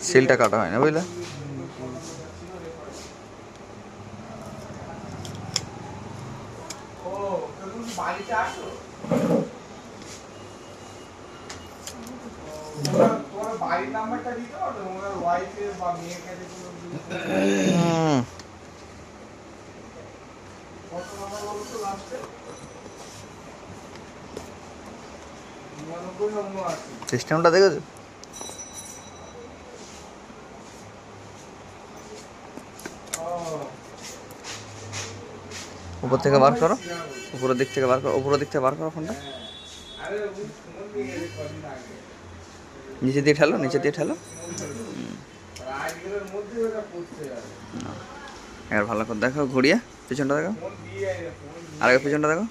সিলটা কাটা হয় না বুঝলে। বাড়ির নাম্বারটা দিতে পারো ওনার ওয়াইফের বা মেয়ের কাছে কত নাম্বার বলো তো লাস্টে? 99 নম্বর আছে। সিস্টেমটা দেখেছো? উপর থেকে বার করো, উপরের দিক থেকে বার করো, উপরের দিক থেকে বার করো ফোনটা। নিচে দিয়ে ঠেলো, নিচে দিয়ে ঠেলো। এবার ভালো করে দেখো, ঘুরিয়ে পিছনটা দেখো, আর পিছনটা দেখো।